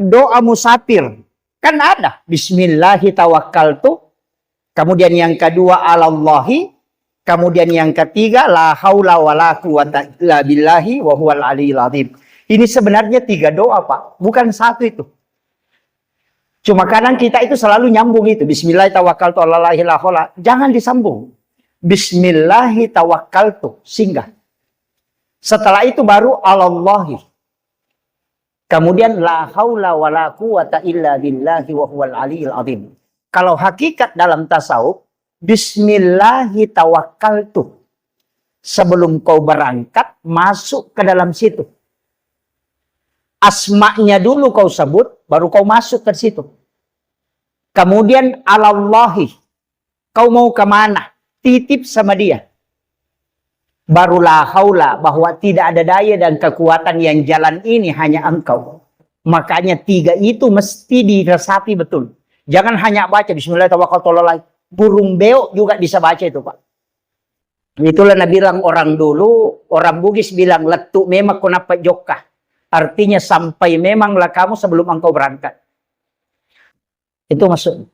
doa musafir. Kan ada. Bismillahirrahmanirrahim. Kemudian yang kedua, alallahi. Kemudian yang ketiga, la haula wa la quwata illa billahi wa huwal aliyil azim. Ini sebenarnya 3 doa, Pak. Bukan 1 itu. Cuma kadang kita itu selalu nyambung itu. Bismillahirrahmanirrahim. Jangan disambung. Bismillahirrahmanirrahim. Singgah. Setelah itu baru alallahi. Kemudian la haula wa la quwata illa billahi wa huwal aliyil azim. Kalau hakikat dalam tasawuf, bismillahirrahmanirrahim. Sebelum kau berangkat, masuk ke dalam situ. Asma'nya dulu kau sebut, baru kau masuk ke situ. Kemudian alallahi. Kau mau kemana? Titip sama dia. Barulah haula, bahwa tidak ada daya dan kekuatan yang jalan ini hanya engkau. Makanya 3 itu mesti diresapi betul. Jangan hanya baca bismillahirrahmanirrahim. Burung beo juga bisa baca itu, Pak. Itulah Nabi bilang orang dulu, orang Bugis bilang letuk memang kenapa jokah. Artinya sampai memanglah kamu sebelum engkau berangkat. Itu maksud.